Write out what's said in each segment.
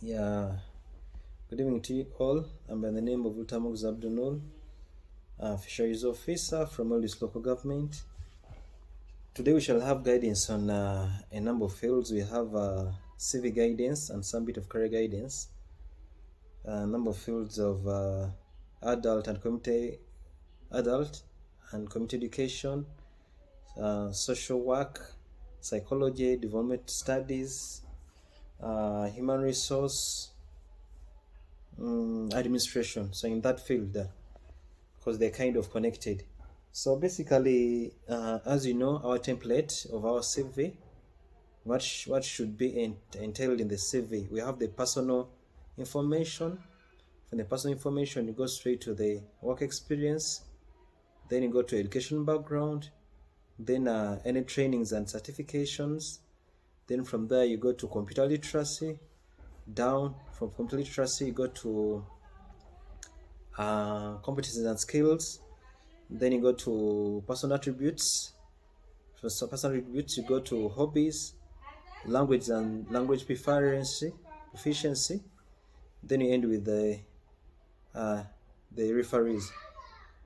Yeah, good evening to you all. I'm by the name of Utamux Abdunul, Fisheries Officer from Eldis Local Government. Today we shall have guidance on a number of fields. We have civic guidance and some bit of career guidance, a number of fields of adult and community education, social work, psychology, development studies, human resource, administration. So in that field, because they're kind of connected. So basically, as you know, our template of our CV, what should be entailed in the CV? We have the personal information. From the personal information, you go straight to the work experience. Then you go to education background. Then any trainings and certifications. Then from there, you go to computer literacy. Down from computer literacy, you go to competencies and skills. Then you go to personal attributes. For personal attributes, you go to hobbies, language and language proficiency. Then you end with the referees.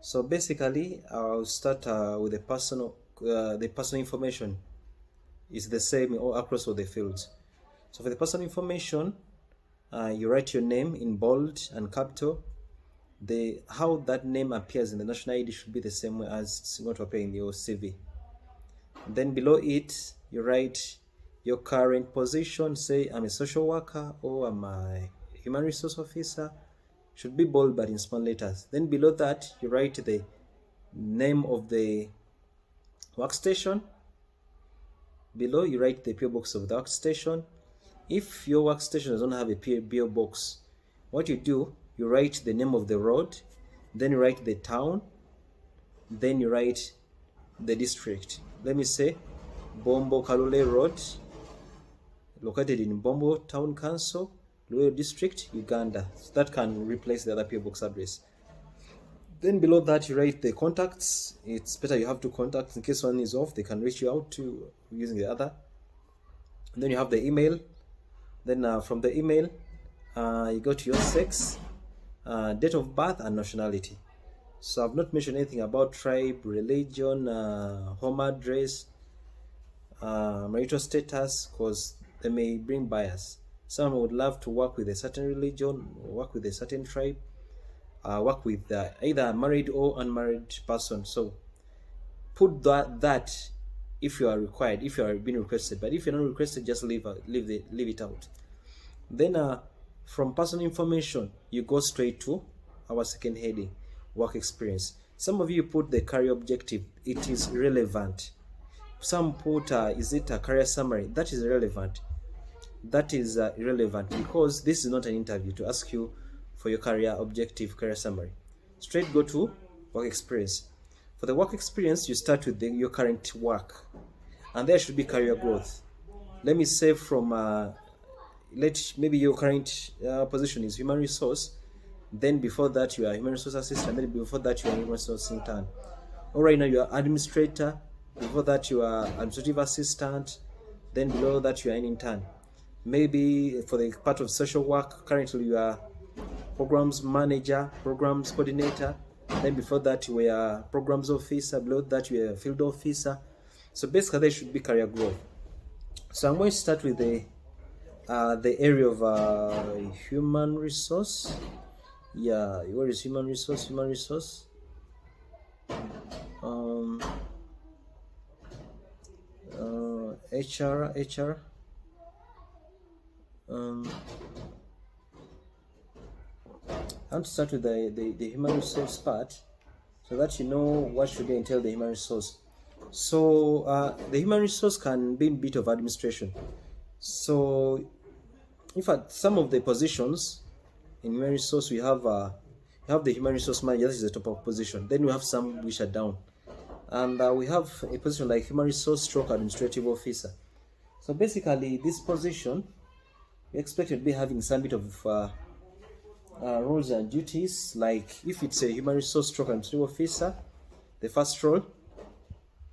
So basically, I'll start with the personal information. Is the same all across all the fields. So for the personal information, you write your name in bold and capital. How that name appears in the national ID should be the same way as it's going to appear in your CV. Then below it, you write your current position. Say I'm a social worker or I'm a human resource officer. Should be bold but in small letters. Then below that, you write the name of the workstation. Below, you write the PO box of the workstation. If your workstation doesn't have a PO box, what you do, you write the name of the road, then you write the town, then you write the district. Let me say Bombo Kalule Road, located in Bombo Town Council, Luo District, Uganda. So that can replace the other PO box address. Then below that, you write the contacts. It's better you have two contacts in case one is off. They can reach you out to using the other. And then you have the email. Then from the email, you go to your sex, date of birth, and nationality. So I've not mentioned anything about tribe, religion, home address, marital status, because they may bring bias. Some would love to work with a certain religion, work with a certain tribe, work with either a married or unmarried person. So put that if you are required, if you are being requested. But if you're not requested, just leave it out. Then from personal information, you go straight to our second heading, work experience. Some of you put the career objective. It is irrelevant. Some put is it a career summary? That is irrelevant. That is irrelevant because this is not an interview to ask you for your career objective, career summary. Straight go to work experience. For the work experience, you start with your current work, and there should be career growth. Let me say from maybe your current position is human resource. Then before that, you are human resource assistant. Then before that, you are human resource intern. Or right now, you are administrator. Before that, you are administrative assistant. Then below that, you are an intern. Maybe for the part of social work, currently you are programs manager, programs coordinator. Then before that, you were programs officer. Below that, you were field officer. So basically, there should be career growth. So I'm going to start with the area of human resource. Yeah, where is human resource? Human resource. HR. I want to start with the human resource part, so that you know what should entail the human resource. So the human resource can be a bit of administration. So in fact, some of the positions in human resource, we have the human resource manager. This is the top of position. Then we have some which are down, and we have a position like human resource stroke administrative officer. So basically, this position we expect to be having some bit of roles and duties. Like if it's a human resource stroke administrative officer, the first role,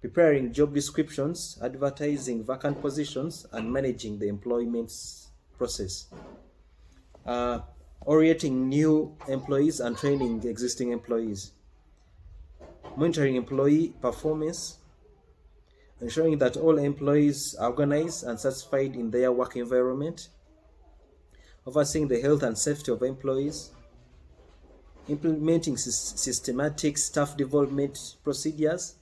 preparing job descriptions, advertising vacant positions, and managing the employment process. orienting new employees and training existing employees, monitoring employee performance, ensuring that all employees are organized and satisfied in their work environment, overseeing the health and safety of employees, implementing systematic staff development procedures,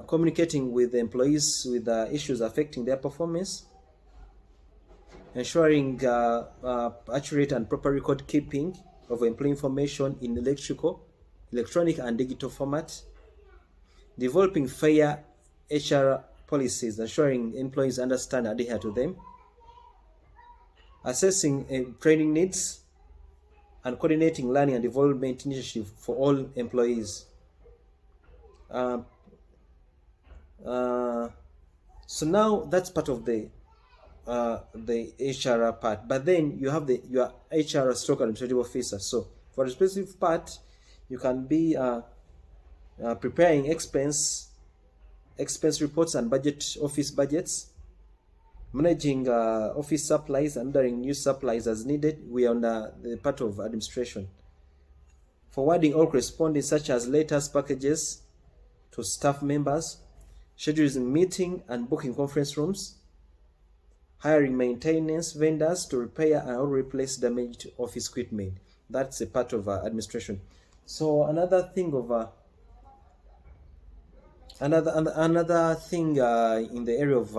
communicating with the employees with issues affecting their performance, ensuring accurate and proper record keeping of employee information in electronic and digital format, developing fair HR policies, ensuring employees understand and adhere to them, assessing training needs, and coordinating learning and development initiatives for all employees. So now that's part of the HR part, but then you have your HR stroke administrative officer. So for the specific part, you can be preparing expense reports and office budgets, managing office supplies and ordering new supplies as needed. We are on the part of administration. Forwarding all correspondence such as letters, packages to staff members, scheduling meeting and booking conference rooms, hiring maintenance vendors to repair and replace damaged office equipment. That's a part of administration. So another thing in the area of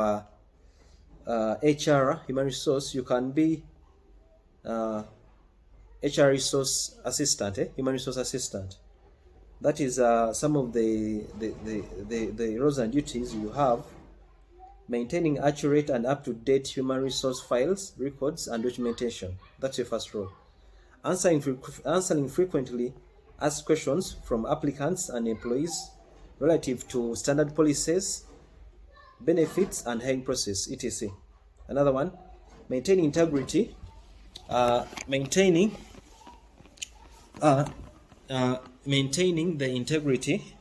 HR, human resource, you can be HR resource assistant, human resource assistant. That is some of the roles and duties you have: maintaining accurate and up-to-date human resource files, records, and documentation. That's your first role. Answering frequently asked questions from applicants and employees relative to standard policies, benefits, and hiring process, etc. Another one, maintaining integrity, maintaining the integrity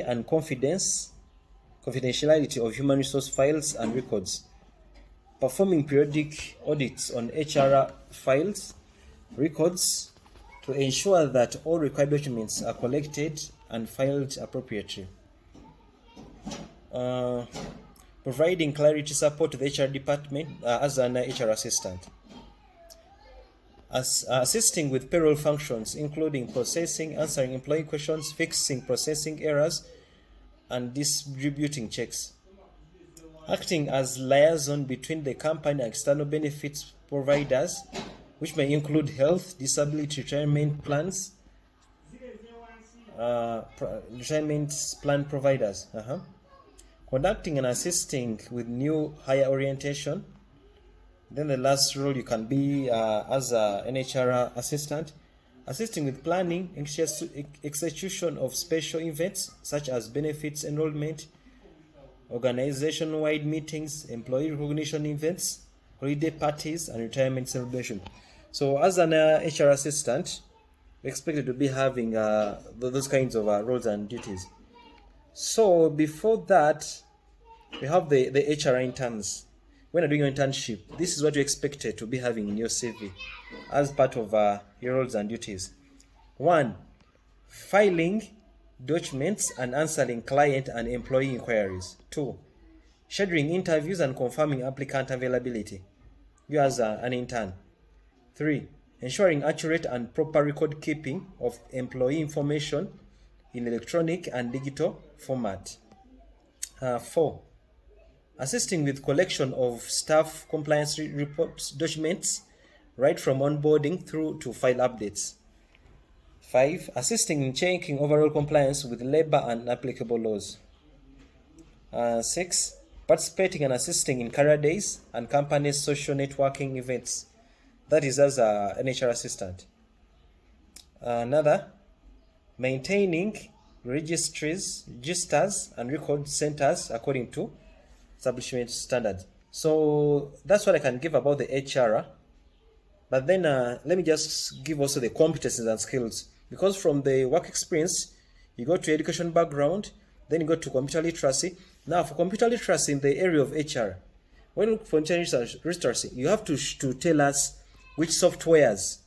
and confidentiality of human resource files and records, performing periodic audits on HR files, records, to ensure that all required documents are collected and filed appropriately. Providing clarity support to the HR department as an HR assistant. Assisting with payroll functions, including processing, answering employee questions, fixing processing errors, and distributing checks. Acting as liaison between the company and external benefits providers, which may include health, disability, retirement plans, retirement plan providers. Conducting and assisting with new hire orientation. Then the last role you can be as an HR assistant, assisting with planning, execution of special events such as benefits enrollment, organization-wide meetings, employee recognition events, holiday parties, and retirement celebration. So as an HR assistant, we're expected to be having those kinds of roles and duties. So before that, we have the HR interns. When you're doing your internship, this is what you're expected to be having in your CV as part of your roles and duties. 1. Filing documents and answering client and employee inquiries. 2. Scheduling interviews and confirming applicant availability. You as an intern. 3. Ensuring accurate and proper record keeping of employee information in electronic and digital format. 4. Assisting with collection of staff compliance reports, documents, right from onboarding through to file updates. 5. Assisting in checking overall compliance with labor and applicable laws. 6. Participating and assisting in career days and companies' social networking events. That is as an HR assistant. Another, maintaining registers and record centers according to establishment standards. So that's what I can give about the HR. But then let me just give also the competencies and skills, because from the work experience you go to education background, then you go to computer literacy. Now for computer literacy in the area of HR, when you look for internal literacy, you have to tell us which softwares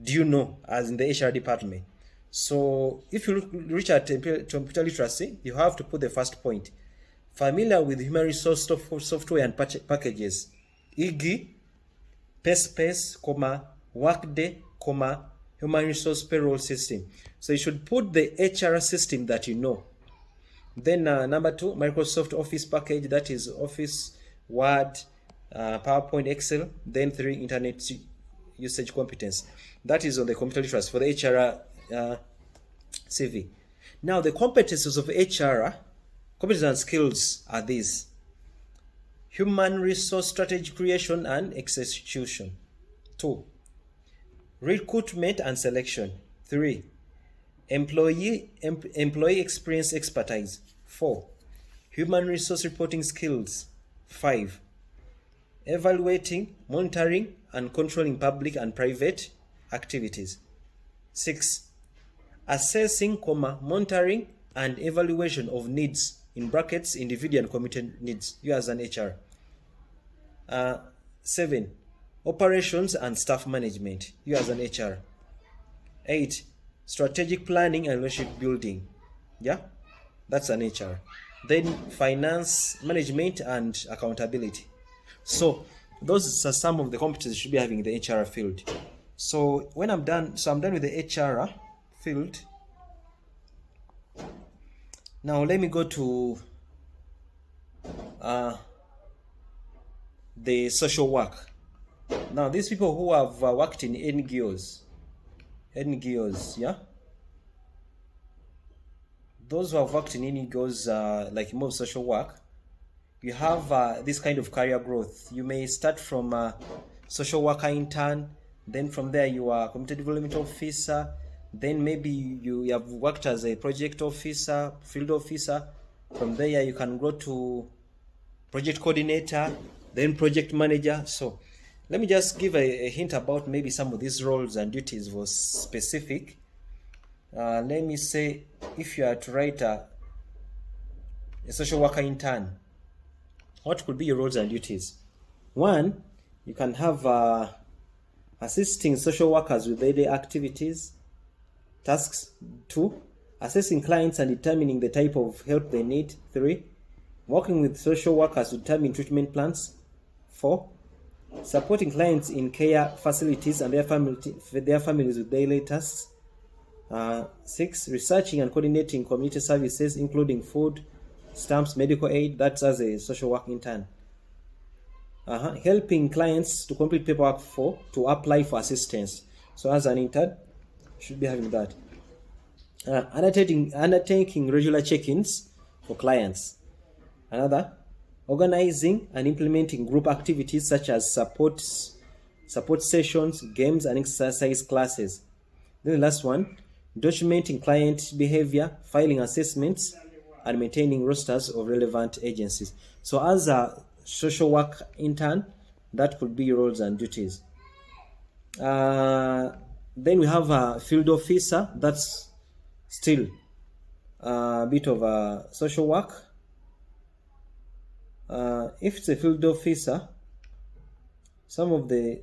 do you know as in the HR department. So if you reach at computer literacy, you have to put the first point. Familiar with human resource software and packages, e.g., PaySpace, Workday, human resource payroll system. So you should put the HR system that you know. Then number 2, Microsoft Office package, that is Office, Word, PowerPoint, Excel. Then 3, internet usage competence. That is on the computer literacy for the HR CV. Now the competences of HR, competences and skills are these: human resource strategy creation and execution. 2, recruitment and selection. 3, employee experience expertise. 4, human resource reporting skills. 5, evaluating, monitoring, and controlling public and private activities. 6, assessing, monitoring, and evaluation of needs, in brackets, individual and community needs, you as an HR. 7, operations and staff management, you as an HR. 8, strategic planning and leadership building, yeah, that's an HR. Then finance management and accountability. So those are some of the competencies you should be having in the HR field. So when I'm done, I'm done with the HR field. Now let me go to the social work. Now these people who have worked in NGOs, yeah, those who have worked in NGOs, like more social work, you have this kind of career growth. You may start from social worker intern, then from there you are community development officer, then maybe you have worked as a project officer, field officer. From there you can go to project coordinator, then project manager. So let me just give a hint about maybe some of these roles and duties was specific. Let me say, if you are to write a social worker intern, what could be your roles and duties? 1, you can have assisting social workers with daily activities, tasks. 2, assessing clients and determining the type of help they need. 3, working with social workers to determine treatment plans. 4, supporting clients in care facilities and their families with daily tasks. 6, researching and coordinating community services, including food stamps, medical aid. That's as a social work intern. Helping clients to complete paperwork to apply for assistance. So as an intern, should be having that. Undertaking regular check-ins for clients. Another, organizing and implementing group activities such as support sessions, games, and exercise classes. Then the last one, documenting client behavior, filing assessments, and maintaining rosters of relevant agencies. So as a social work intern, that could be your roles and duties. Then we have a field officer. That's still a bit of a social work. If it's a field officer, some of the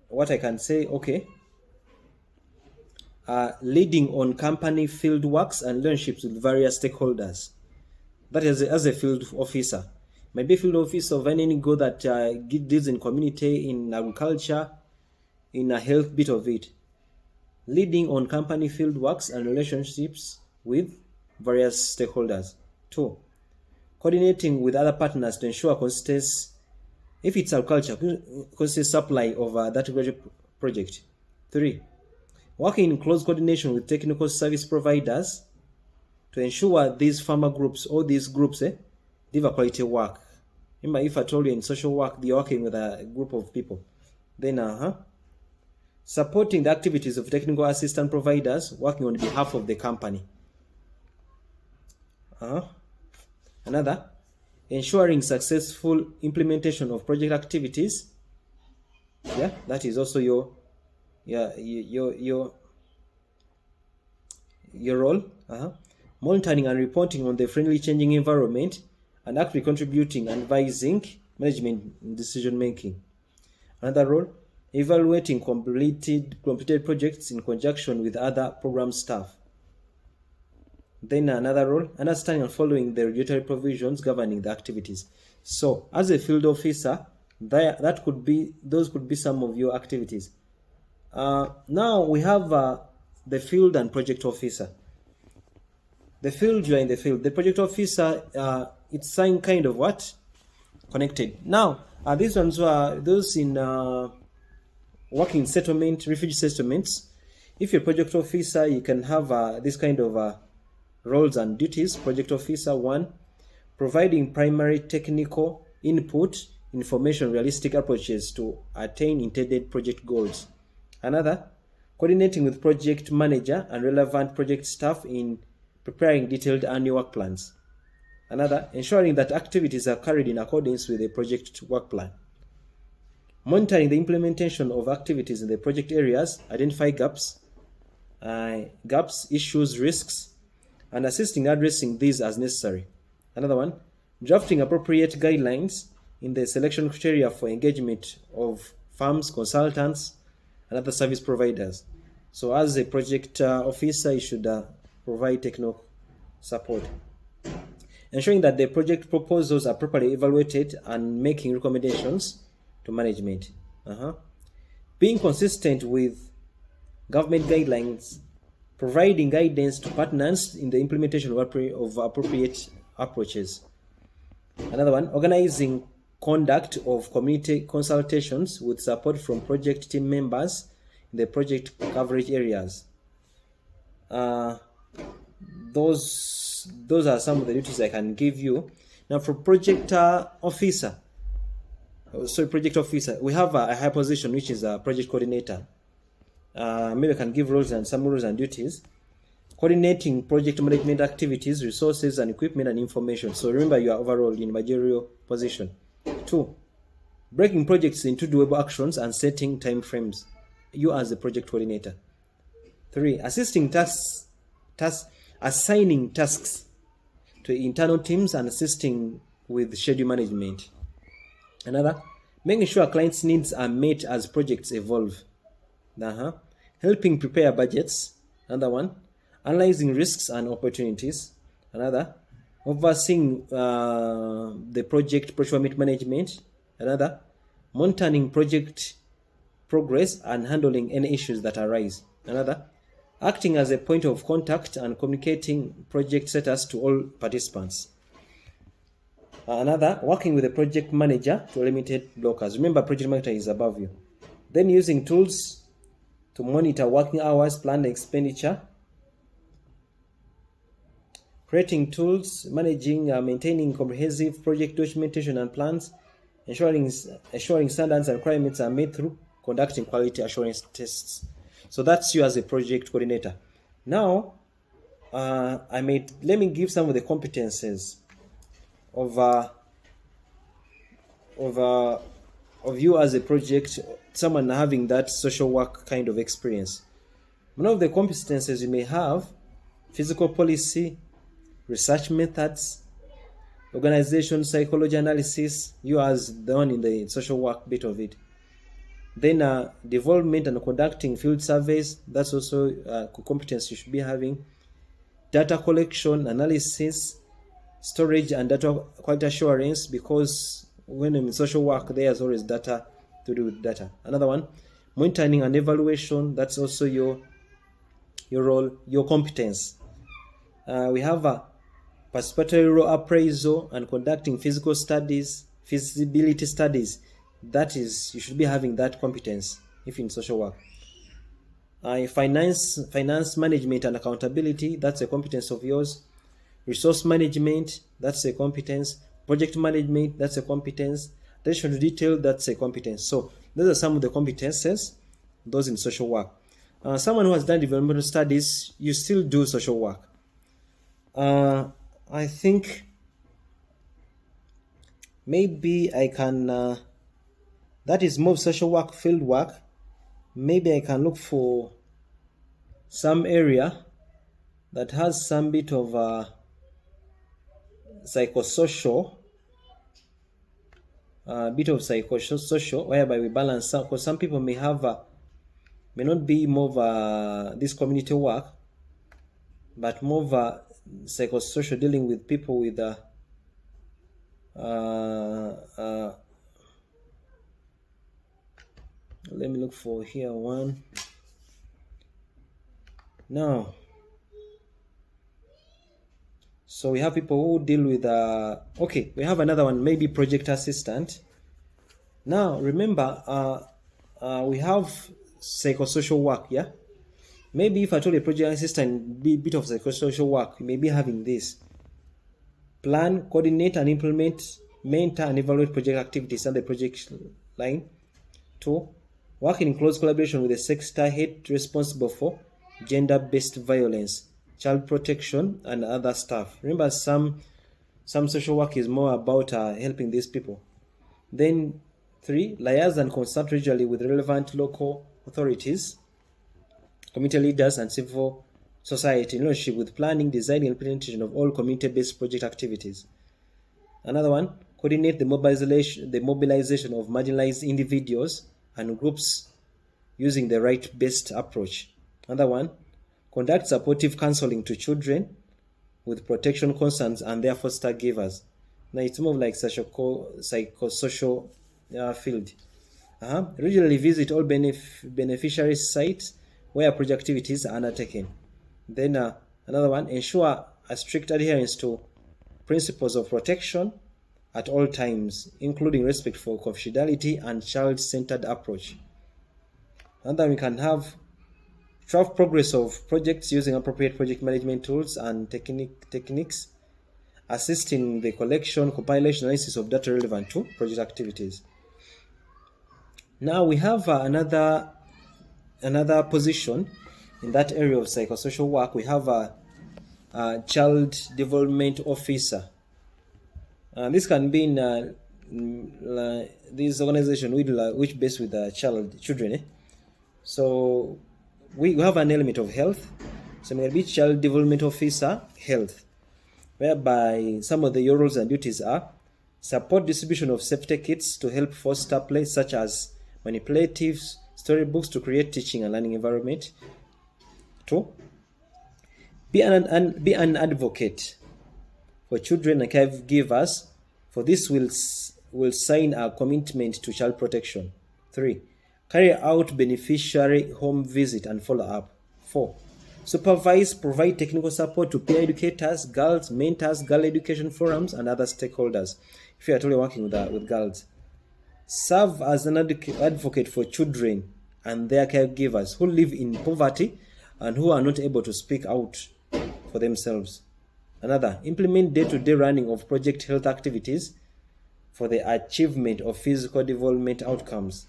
what I can say, okay, leading on company field works and relationships with various stakeholders. That is as a field officer. Maybe field officer of any NGO that deals in community, in agriculture, in a health bit of it. Leading on company field works and relationships with various stakeholders. 2, coordinating with other partners to ensure consistency, if it's agriculture, consistent supply of that project. 3, working in close coordination with technical service providers to ensure these farmer groups, all these groups, deliver quality work. Remember, if I told you in social work, you're working with a group of people. Then, supporting the activities of technical assistant providers working on behalf of the company. Another, ensuring successful implementation of project activities. Yeah, that is also your role. Monitoring and reporting on the friendly changing environment and actively contributing and advising management decision making. Another role, evaluating completed projects in conjunction with other program staff. Then another role, understanding and following the regulatory provisions governing the activities. So as a field officer, those could be some of your activities. Now we have the field and project officer. The field, you are in the field. The project officer, it's some kind of what? Connected. Now, these ones were those in working settlement, refugee settlements. If you're a project officer, you can have this kind of roles and duties. Project officer, 1, providing primary technical input, information, realistic approaches to attain intended project goals. Another, coordinating with project manager and relevant project staff in preparing detailed annual work plans. Another, ensuring that activities are carried in accordance with the project work plan. Monitoring the implementation of activities in the project areas, identify gaps, issues, risks, and assisting addressing these as necessary. Another one, drafting appropriate guidelines in the selection criteria for engagement of firms, consultants, and other service providers. So as a project officer, you should provide technical support. Ensuring that the project proposals are properly evaluated and making recommendations to management. Being consistent with government guidelines, providing guidance to partners in the implementation of appropriate approaches. Another one, organizing conduct of community consultations with support from project team members in the project coverage areas. Those are some of the duties I can give you. Now for project officer, we have a high position which is a project coordinator. Maybe I can give some roles and duties. Coordinating project management activities, resources and equipment and information. So remember, you are overall in managerial position. 2, breaking projects into doable actions and setting time frames. You as the project coordinator. 3, assigning tasks to internal teams and assisting with schedule management. Another, making sure clients' needs are met as projects evolve. Helping prepare budgets. Another one, analyzing risks and opportunities. Another, overseeing the project procurement management. Another, monitoring project progress and handling any issues that arise. Another, acting as a point of contact and communicating project status to all participants. Another, working with the project manager to eliminate blockers. Remember, project manager is above you. Then using tools to monitor working hours, plan expenditure. Creating tools, managing, maintaining comprehensive project documentation and plans, ensuring standards and requirements are met through conducting quality assurance tests. So that's you as a project coordinator. Now, let me give some of the competences of you as a project, someone having that social work kind of experience. One of the competences you may have: physical policy, research methods, organization psychology analysis, you as the one in the social work bit of it. Then development and conducting field surveys, that's also a competence you should be having. Data collection, analysis, storage and data quality assurance, because when in social work there's always data to do with data. Another one, monitoring and evaluation, that's also your role, your competence. We have a participatory role appraisal and conducting physical studies, feasibility studies. That is, you should be having that competence if in social work. Finance management and accountability, that's a competence of yours. Resource management, that's a competence. Project management, that's a competence. Attention to detail, that's a competence. So those are some of the competences, those in social work. Someone who has done developmental studies, you still do social work. I think maybe I can, that is more social work, field work. Maybe I can look for some area that has some bit of psychosocial a bit of psychosocial, whereby we balance some, because some people may have may not be more of this community work, but more of psychosocial, dealing with people with let me look for here one. Now, so we have people who deal with okay, we have another one, maybe project assistant. Now remember, we have psychosocial work, yeah. Maybe if I told a project assistant be a bit of psychosocial work, you may be having this: plan, coordinate and implement, mentor and evaluate project activities and the project line. 2, work in close collaboration with the sector head responsible for gender-based violence, child protection and other stuff. Remember, some social work is more about helping these people. Then 3, liaise and consult regionally with relevant local authorities, community leaders and civil society in relationship with planning, design and implementation of all community-based project activities. Another one, coordinate the mobilization of marginalized individuals and groups using the right-based approach. Another one, conduct supportive counseling to children with protection concerns and their foster givers. Now it's more like psychosocial field. Regularly visit all beneficiary sites where project activities are undertaken. Then another one, ensure a strict adherence to principles of protection at all times, including respect for confidentiality and child-centered approach. And then we can have track progress of projects using appropriate project management tools and techniques, assist in the collection, compilation, analysis of data relevant to project activities. Now we have another position in that area of psychosocial work. We have a child development officer. This can be in this organization which based with children. So we have an element of health. So maybe child development officer, health, whereby some of the roles and duties are support distribution of safety kits to help foster play, such as manipulative storybooks to create teaching and learning environment. 2, be an advocate for children and caregivers. For this will sign a commitment to child protection. 3, carry out beneficiary home visit and follow up. 4, supervise, provide technical support to peer educators, girls, mentors, girl education forums, and other stakeholders. If you are totally working with girls, serve as an advocate for children and their caregivers who live in poverty and who are not able to speak out for themselves. Another, implement day-to-day running of project health activities for the achievement of physical development outcomes.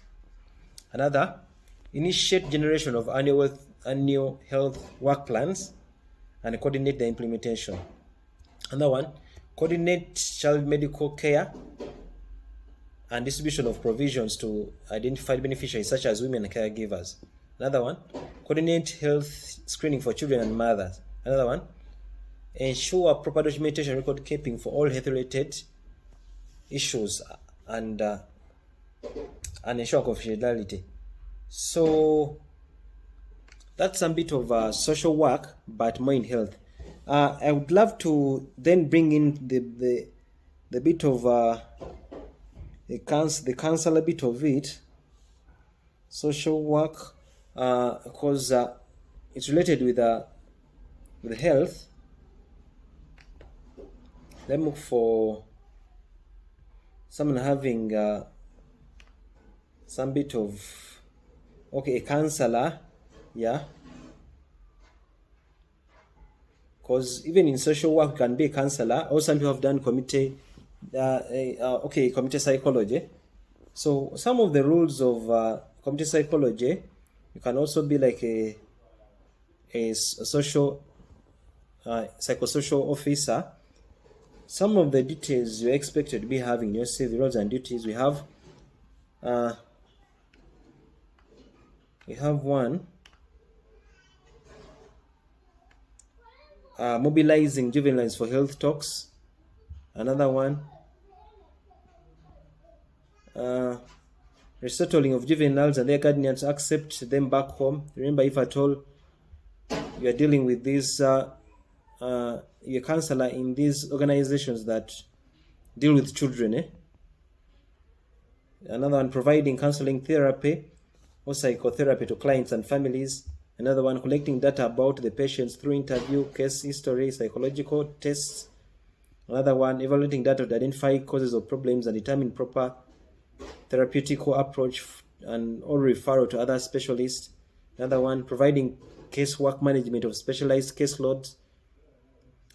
Another, initiate generation of annual health work plans and coordinate the implementation. Another one, coordinate child medical care and distribution of provisions to identified beneficiaries such as women and caregivers. Another one, coordinate health screening for children and mothers. Another one, ensure proper documentation record keeping for all health-related issues and ensure confidentiality. So that's a bit of social work, but more in health. I would love to then bring in the bit of the counsel a bit of it, social work, because it's related with health. Let me look for someone having some bit of a counselor, yeah. Because even in social work, you can be a counselor. Or some people have done community psychology. So some of the rules of community psychology, you can also be like a social psychosocial officer. Some of the details you're expected to be having in your CV, roles and duties. We have one, mobilizing juveniles for health talks. Another one, resettling of juveniles and their guardians, accept them back home. Remember, if at all you are dealing with this, you're a counselor in these organizations that deal with children. Another one, providing counseling therapy or psychotherapy to clients and families. Another one, collecting data about the patients through interview, case history, psychological tests. Another one, evaluating data to identify causes of problems and determine proper therapeutic approach and or referral to other specialists. Another one, providing casework management of specialized caseloads.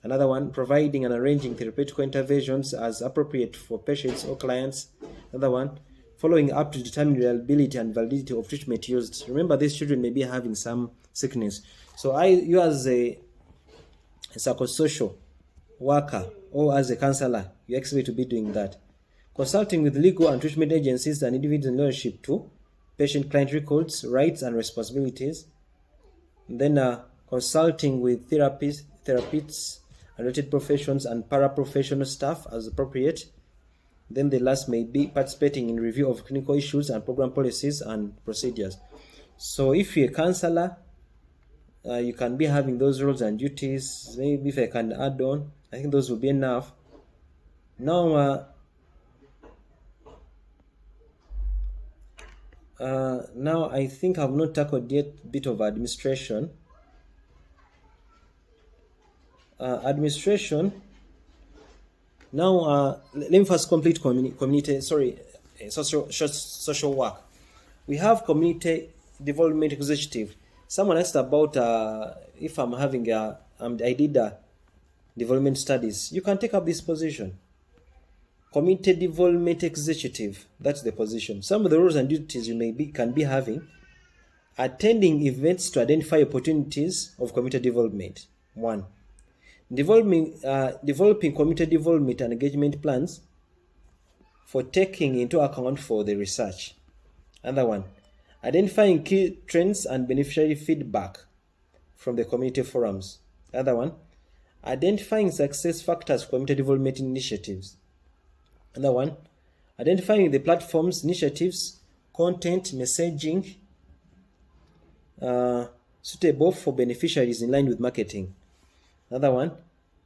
Another one, providing and arranging therapeutic interventions as appropriate for patients or clients. Another one, following up to determine reliability and validity of treatment used. Remember, these children may be having some sickness. So you as a psychosocial worker or as a counselor, you expect to be doing that. Consulting with legal and treatment agencies and individuals in relationship to patient-client records, rights and responsibilities. And then consulting with therapists and related professions and paraprofessional staff as appropriate. Then the last may be participating in review of clinical issues and program policies and procedures. So if you're a counselor, you can be having those roles and duties. Maybe if I can add on, I think those will be enough. Now I think I've not tackled yet a bit of administration. Now, let me first complete social work. We have community development executive. Someone asked about if I'm having I did development studies. You can take up this position. Community development executive, that's the position. Some of the roles and duties you can be having: attending events to identify opportunities of community development. 1. Developing community development and engagement plans for taking into account for the research. Another one, identifying key trends and beneficiary feedback from the community forums. Another one, identifying success factors for community development initiatives. Another one, identifying the platforms, initiatives, content, messaging suitable for beneficiaries in line with marketing. Another one,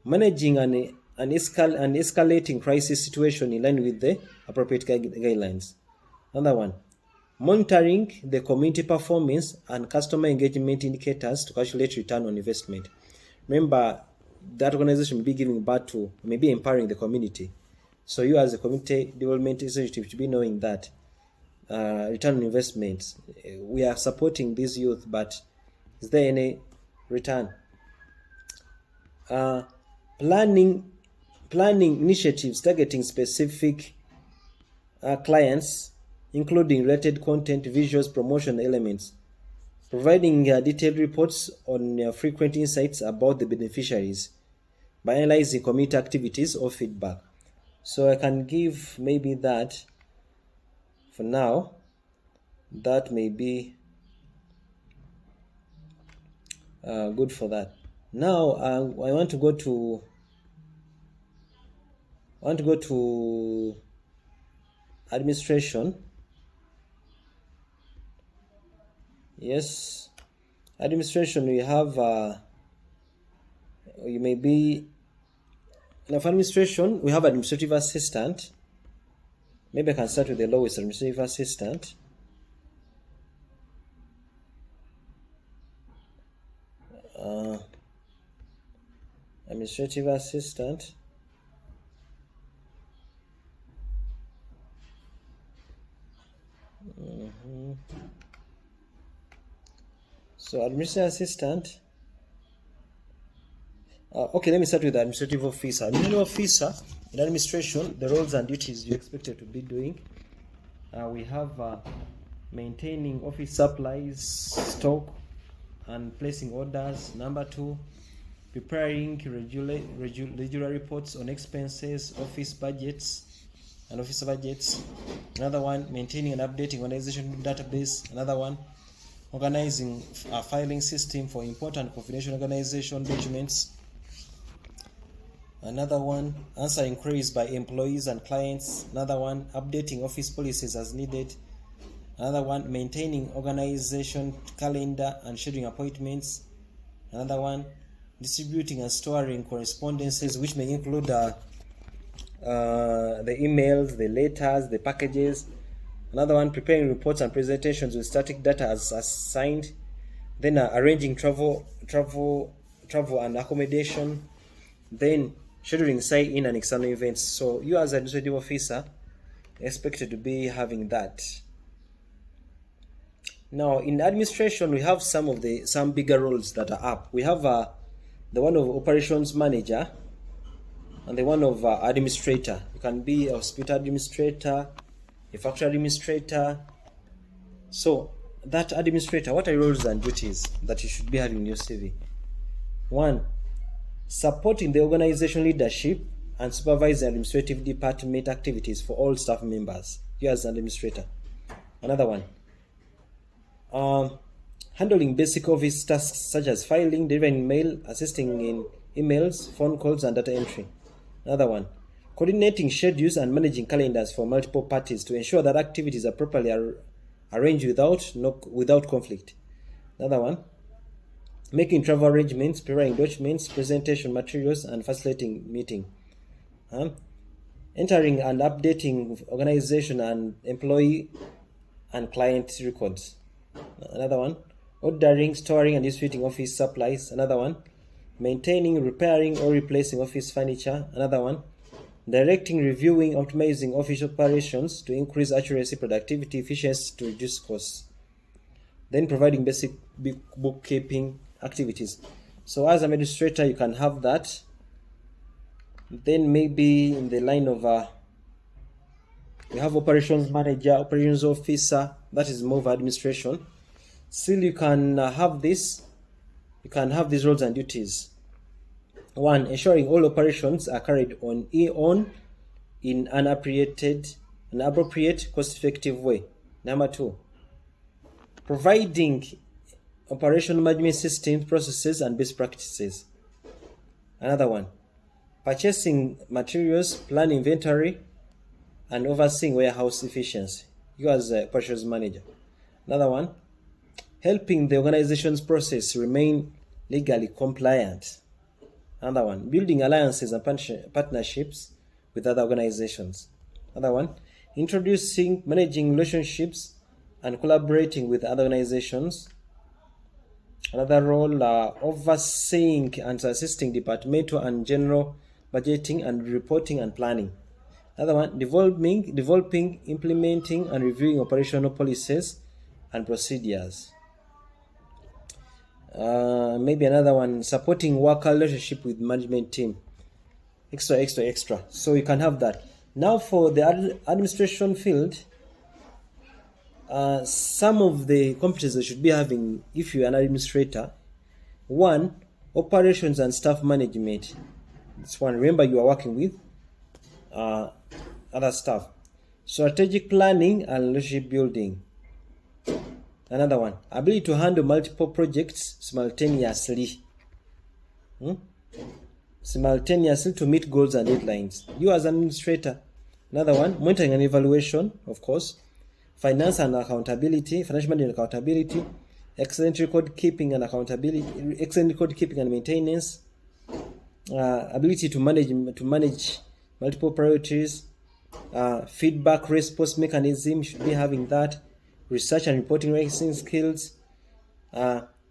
managing an escalating crisis situation in line with the appropriate guidelines. Another one, monitoring the community performance and customer engagement indicators to calculate return on investment. Remember, that organization may be giving back to, maybe empowering the community. So you as a community development executive should be knowing that return on investment. We are supporting this youth, but is there any return? Planning initiatives targeting specific clients, including related content, visuals, promotion elements. Providing detailed reports on frequent insights about the beneficiaries by analyzing community activities or feedback. So I can give maybe that for now. That may be good for that. Now I want to go to administration. Yes, administration. We have you may be of administration. We have administrative assistant. Maybe I can start with the lowest, administrative assistant. Administrative assistant. So administrative assistant. Okay, let me start with the administrative officer. Administrative officer in administration, the roles and duties you expected to be doing. We have maintaining office supplies, stock, and placing orders. Number 2, preparing regular reports on expenses, office budgets, and office budgets. Another one, maintaining and updating organization database. Another one, organizing a filing system for important confidential organization documents. Another one, answer inquiries by employees and clients. Another one, updating office policies as needed. Another one, maintaining organization calendar and scheduling appointments. Another one, distributing and storing correspondences, which may include the emails, the letters, the packages. Another one, preparing reports and presentations with static data as assigned. Then arranging travel and accommodation. Then scheduling sign-in and external events. So you as an administrative officer expected to be having that. Now in administration, we have some bigger roles that are up. We have the one of operations manager and the one of administrator. You can be a hospital administrator, a factory administrator. So that administrator, what are roles and duties that you should be having in your CV? 1, supporting the organization leadership and supervise the administrative department activities for all staff members, you as an administrator. Another one, handling basic office tasks such as filing, delivering mail, assisting in emails, phone calls, and data entry. Another one, coordinating schedules and managing calendars for multiple parties to ensure that activities are properly arranged without conflict. Another one, making travel arrangements, preparing documents, presentation materials, and facilitating meeting. Entering and updating organization and employee and client records. Another one, ordering, storing, and distributing office supplies. Another one, maintaining, repairing, or replacing office furniture. Another one, directing, reviewing, optimizing office operations to increase accuracy, productivity, efficiency, to reduce costs. Then providing basic bookkeeping activities. So as an administrator, you can have that. Then maybe in the line of we have operations manager, operations officer, that is more of administration. Still, you can have this. You can have these roles and duties. 1, ensuring all operations are carried on in an appropriate, cost-effective way. Number 2, providing operational management systems, processes, and best practices. Another one, purchasing materials, plan inventory, and overseeing warehouse efficiency, you as a operations manager. Another one, helping the organization's process remain legally compliant. Another one, building alliances and partnerships with other organizations. Another one, introducing, managing relationships and collaborating with other organizations. Another role, overseeing and assisting departmental and general budgeting and reporting and planning. Another one, developing, implementing, and reviewing operational policies and procedures. Maybe another one, supporting worker relationship with management team. Extra. So you can have that. Now for the administration field, some of the competencies you should be having if you're an administrator. 1, operations and staff management. This one, remember you are working with other staff. Strategic planning and leadership building. Another one, ability to handle multiple projects simultaneously. Simultaneously to meet goals and deadlines. You as an administrator. Another one, monitoring and evaluation, of course. Finance and accountability, financial management and accountability. Excellent record keeping and maintenance. Ability to manage multiple priorities. Feedback response mechanism, you should be having that. Research and reporting writing skills,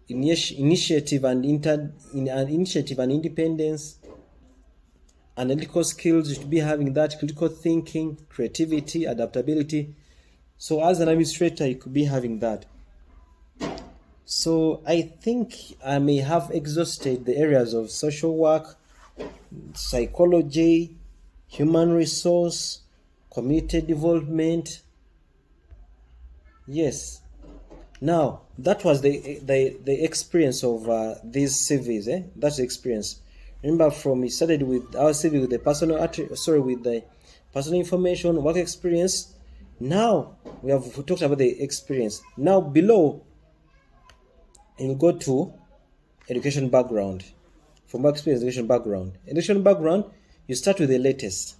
initiative and independence, analytical skills, you should be having that. Critical thinking, creativity, adaptability. So as an administrator, you could be having that. So I think I may have exhausted the areas of social work, psychology, human resource, community development. Yes. Now that was the experience of these CVs. That's the experience. Remember, we started with our CV with the personal information, work experience. Now we have talked about the experience. Now below, you'll go to education background. From work experience, education background. Education background, you start with the latest,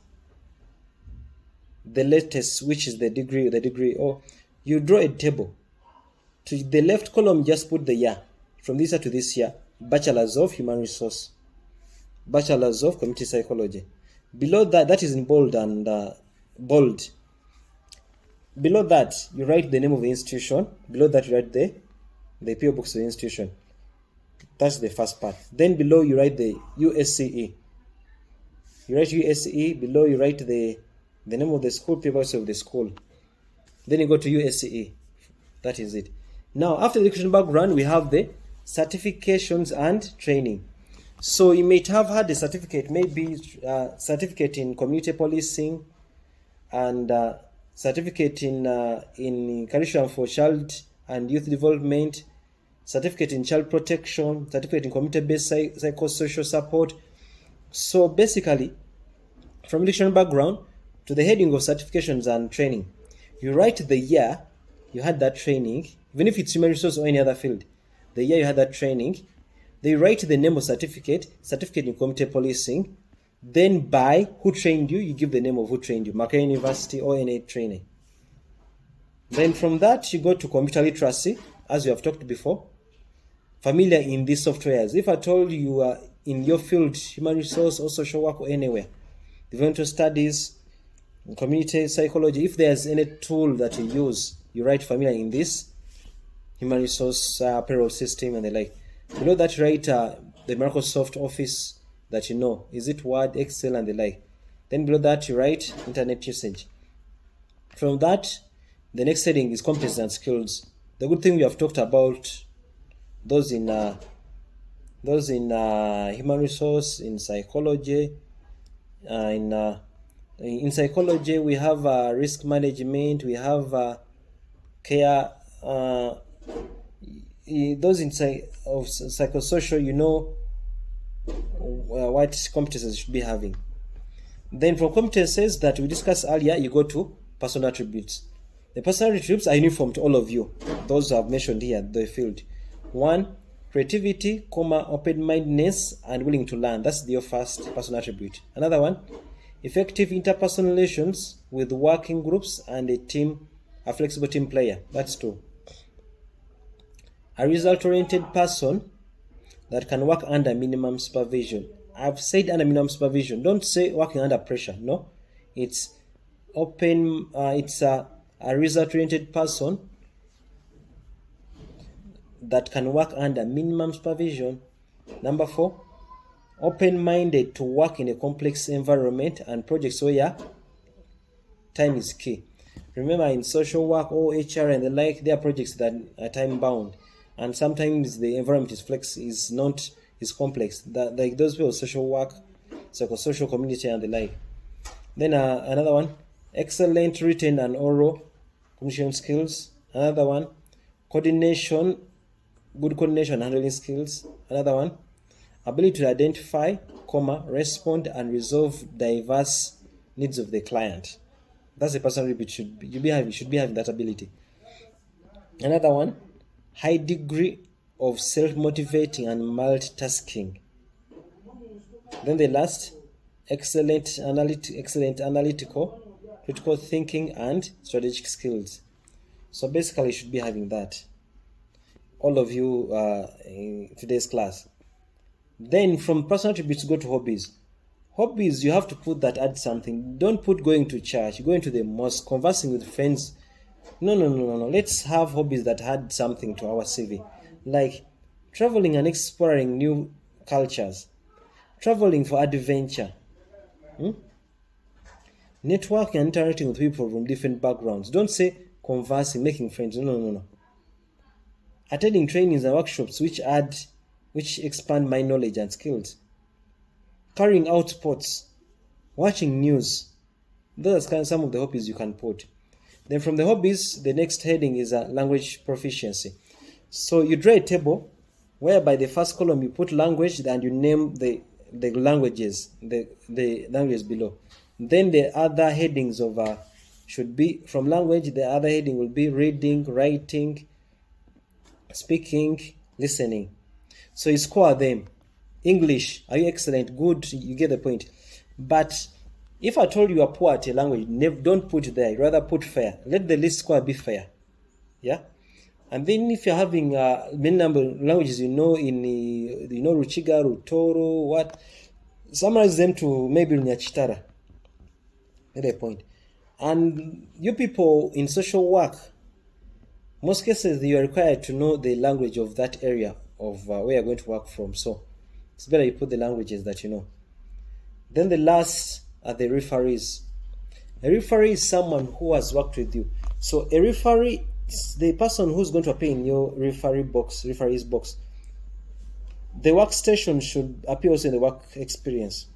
which is the degree, or you draw a table. To the left column, just put the year, from this year to this year, Bachelor's of Human Resource, Bachelor's of Community Psychology. Below that, that is in bold and bold. Below that, you write the name of the institution. Below that, you write the PO box of the institution. That's the first part. Then below, you write the USCE. You write USCE. Below, you write the name of the school, PO box of the school. Then you go to USCE. That is it. Now, after the education background, we have the certifications and training. So you might have had a certificate, maybe certificate in community policing, and certificate in curriculum for child and youth development, certificate in child protection, certificate in community-based psychosocial support. So basically, from education background to the heading of certifications and training, you write the year you had that training, even if it's human resource or any other field, the year you had that training. They write the name of certificate in community policing. Then by who trained you, you give the name of who trained you, Makerere University or any training. Then from that, you go to computer literacy, as we have talked before. Familiar in these softwares. If I told you are in your field, human resource or social work or anywhere, developmental studies, community psychology, if there's any tool that you use, you write familiar in this human resource payroll system and the like. Below that, write the Microsoft Office that you know. Is it Word, Excel, and the like? Then below that, you write internet usage. From that, the next heading is competencies and skills. The good thing we have talked about those in human resource, in psychology. In psychology, we have risk management. We have care. Those in psychosocial, you know what competencies should be having. Then from competencies that we discussed earlier, you go to personal attributes. The personal attributes are uniform to all of you. Those I've mentioned here, the field. 1, creativity, open-mindedness, and willing to learn. That's your first personal attribute. Another one, effective interpersonal relations with working groups and a flexible team player. That's 2. A result-oriented person that can work under minimum supervision. I've said under minimum supervision. Don't say working under pressure. No, it's open. It's a result-oriented person that can work under minimum supervision. Number 4, open-minded to work in a complex environment and projects where time is key. Remember, in social work or HR and the like, there are projects that are time-bound. And sometimes the environment is complex. Like those people, social work, psychosocial community, and the like. Then another one, excellent written and oral communication skills. Another one, coordination, good coordination and handling skills. Another one, ability to identify, respond and resolve diverse needs of the client. That's the personal attribute you should be having that ability. Another one, high degree of self-motivating and multitasking. Then the last, excellent analytical, critical thinking, and strategic skills. So basically, you should be having that. All of you in today's class. Then from personal attributes, go to hobbies. Hobbies, you have to put that add something. Don't put going to church, going to the mosque, conversing with friends. No. Let's have hobbies that add something to our CV. Like traveling and exploring new cultures. Traveling for adventure. Networking and interacting with people from different backgrounds. Don't say conversing, making friends. No. Attending trainings and workshops which expand my knowledge and skills. Carrying out sports. Watching news. Those are some of the hobbies you can put. Then from the hobbies, the next heading is language proficiency. So you draw a table whereby the first column you put language and you name the languages, the languages below. Then the other headings of should be from language. The other heading will be reading, writing, speaking, listening. So you score them. English, are you excellent? Good, you get the point. But if I told you are poor at a language, don't put it there. Rather put fair. Let the least score be fair. Yeah. And then if you're having many number of languages, in Ruchiga, Rutoro, what, summarize them to maybe Nyachitara. At a point. And you people in social work, most cases you are required to know the language of that area of where you're going to work from. So it's better you put the languages that you know. Then the last are the referees. A referee is someone who has worked with you. So a referee is the person who's going to appear in your referee's box. The workstation should appear also in the work experience.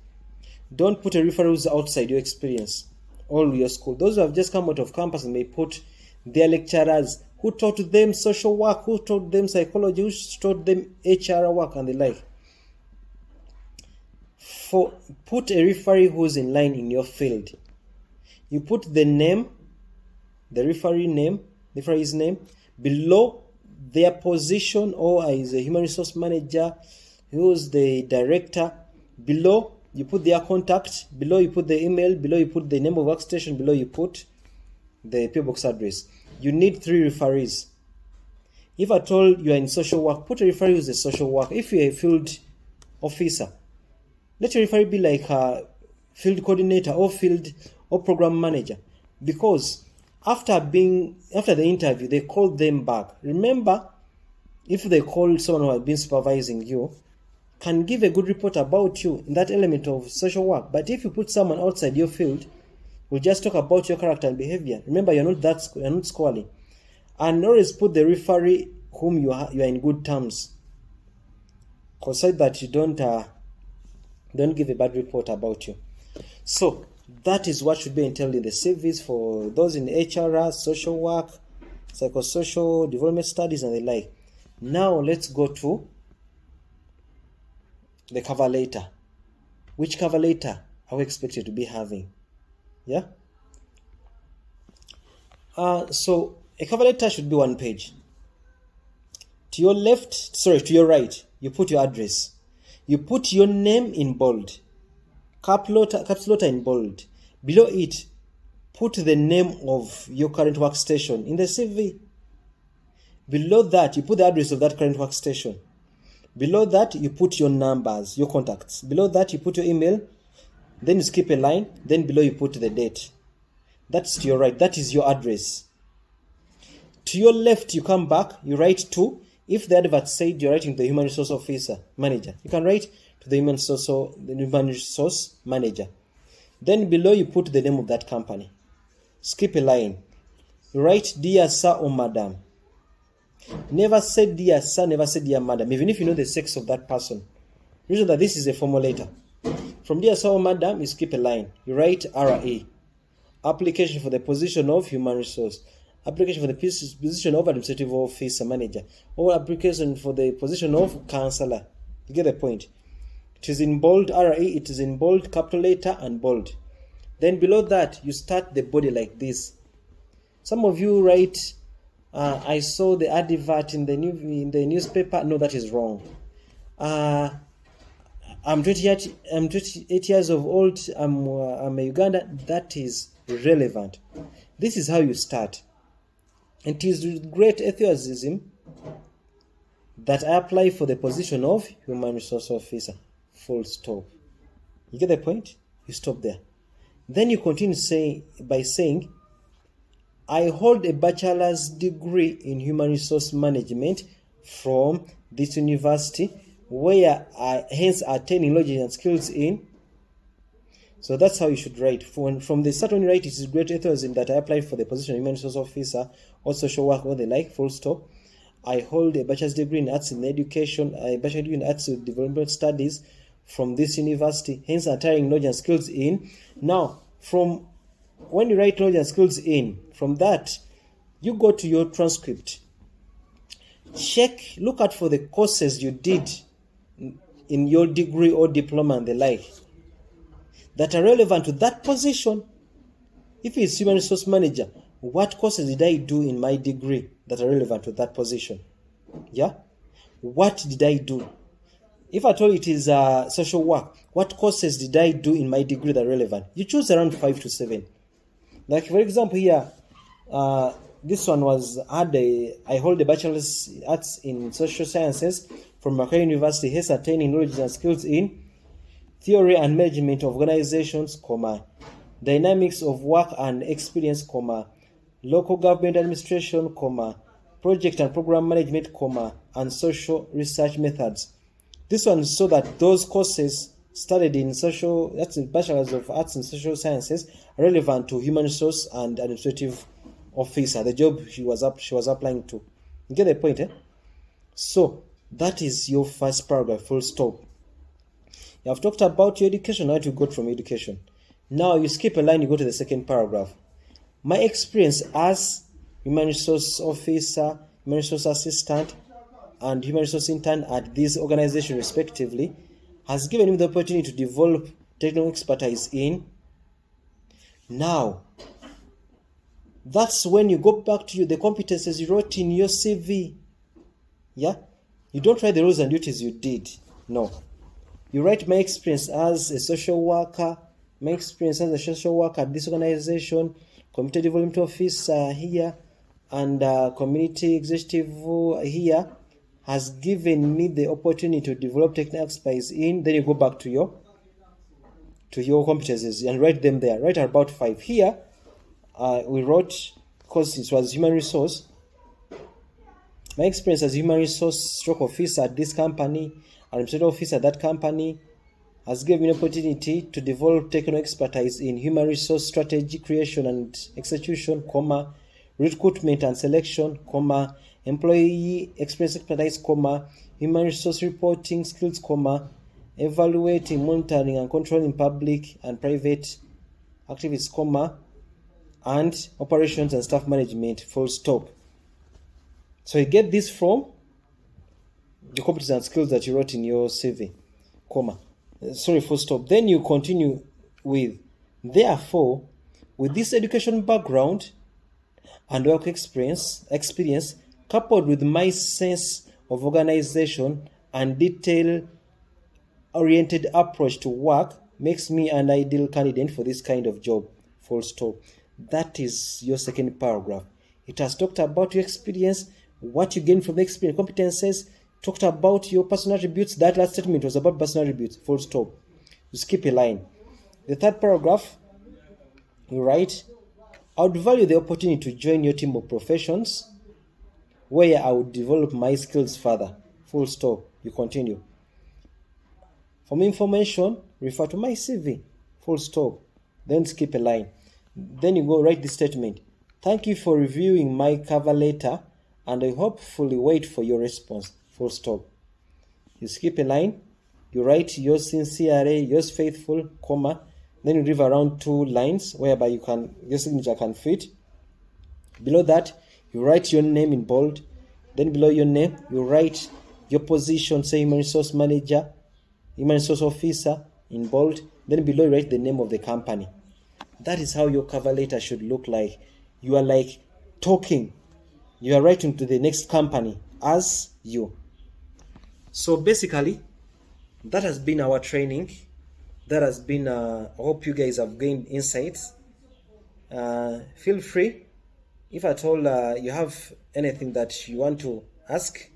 Don't put a referee who's outside your experience or your school. Those who have just come out of campus may put their lecturers who taught them social work, who taught them psychology, who taught them HR work and the like. Put a referee who's in line in your field. You put the name, the referee's name, below their position, or as a human resource manager, who's the director. Below, you put their contact. Below, you put the email. Below, you put the name of workstation. Below, you put the PO box address. You need 3 referees. If at all you are in social work, put a referee who's a social worker. If you're a field officer, let your referee be like a field coordinator or field or program manager, because after the interview, they called them back. Remember, if they call someone who has been supervising you, can give a good report about you in that element of social work. But if you put someone outside your field, we'll just talk about your character and behavior. Remember, you're not scoring. And always put the referee whom you are in good terms. Consider that you don't give a bad report about you. So that is what should be entailed in the CVs for those in HR, social work, psychosocial development studies, and the like. Now let's go to the cover letter. Which cover letter are we expected to be having? Yeah. So a cover letter should be 1 page. To your right, you put your address. You put your name in bold. Capital letter in bold. Below it, put the name of your current workstation in the CV. Below that, you put the address of that current workstation. Below that, you put your numbers, your contacts. Below that, you put your email. Then you skip a line. Then below, you put the date. That's to your right. That is your address. To your left, you come back. You write to. If the advert said you're writing to the human resource officer manager, you can write to the human resource manager. Then below, you put the name of that company. Skip a line. You write, dear sir or madam. Never say dear sir, never say dear madam, even if you know the sex of that person. Reason that this is a formal letter. From dear sir or madam, you skip a line. You write RA. Application for the position of human resource. Application for the position of administrative officer manager. Or application for the position of counselor. You get the point. It is in bold, RA, it is in bold, capital letter, and bold. Then below that, you start the body like this. Some of you write, I saw the advert in the newspaper. No, that is wrong. I'm 28 years of old. I'm a Ugandan. That is relevant. This is how you start. It is with great enthusiasm that I apply for the position of human resource officer. Full stop. You get the point? You stop there. Then you continue by saying, I hold a bachelor's degree in human resource management from this university, where I hence attaining knowledge and skills in. So that's how you should write. From the start when you write, it is great enthusiasm that I applied for the position of human resource officer or social work or the like, full stop. I hold a bachelor's degree in arts in education, a bachelor's degree in arts and development studies from this university, hence attaining knowledge and skills in. Now, from when you write knowledge and skills in, from that, you go to your transcript. Look at for the courses you did in your degree or diploma and the like that are relevant to that position. If it's human resource manager, what courses did I do in my degree that are relevant to that position? Yeah? What did I do? If at all it is social work, what courses did I do in my degree that are relevant? You choose around 5 to 7. Like for example here, this one was I hold a bachelor's arts in social sciences from Macquarie University, hence attaining knowledge and skills in theory and management of organizations, dynamics of work and experience, local government administration, project and program management, and social research methods. This one so that those courses studied in that's in Bachelor's of Arts in Social Sciences, are relevant to human resource and administrative officer, the job she was applying to. You get the point, eh? So that is your first paragraph, full stop. You have talked about your education, how you got from education. Now you skip a line, you go to the second paragraph. My experience as human resource officer, human resource assistant, and human resource intern at this organization respectively has given me the opportunity to develop technical expertise in. Now, that's when you go back to the competences you wrote in your CV. Yeah? You don't write the roles and duties you did. No. You write my experience as a social worker, my experience as a social worker at this organization, community development officer here, and community executive here has given me the opportunity to develop technical expertise in. Then you go back to your competences and write them there. Write about 5. Here, we wrote, because it was human resource, my experience as human resource stroke officer at this company, administrative officer at that company, has given me an opportunity to develop technical expertise in human resource strategy creation and execution, recruitment and selection, employee experience expertise, human resource reporting skills, evaluating, monitoring and controlling public and private activities, and operations and staff management, full stop. So you get this from the competencies and skills that you wrote in your CV, full stop. Then you continue with, therefore, with this education background and work experience coupled with my sense of organization and detail-oriented approach to work, makes me an ideal candidate for this kind of job, full stop. That is your second paragraph. It has talked about your experience, what you gain from the experience, competences, talked about your personal attributes. That last statement was about personal attributes, full stop. You skip a line. The third paragraph, you write, I would value the opportunity to join your team of professions where I would develop my skills further, full stop. You continue. For more information, refer to my CV, full stop. Then skip a line. Then you go write this statement. Thank you for reviewing my cover letter, and I hopefully wait for your response, full stop. You skip a line. You write yours sincerely, yours faithful, then you leave around 2 lines whereby your signature can fit. Below that, you write your name in bold. Then below your name, you write your position, say human resource manager, human resource officer in bold. Then below you write the name of the company. That is how your cover letter should look like. You are like talking. You are writing to the next company as you. So basically, that has been our training. That has been, I hope you guys have gained insights. Feel free, if at all you have anything that you want to ask,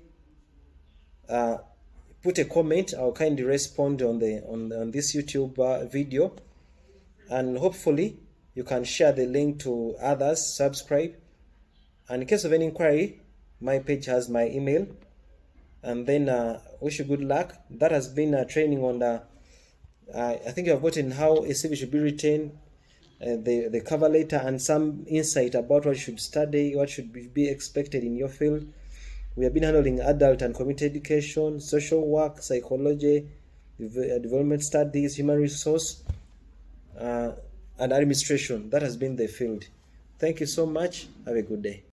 put a comment. I'll kindly respond on this YouTube video, and hopefully you can share the link to others, subscribe, and in case of any inquiry, my page has my email. And then wish you good luck. That has been a training on I think you have gotten how a CV should be written, the cover letter, and some insight about what you should study, what should be expected in your field. We have been handling adult and community education, social work, psychology, development studies, human resource, and administration. That has been the field. Thank you so much. Have a good day.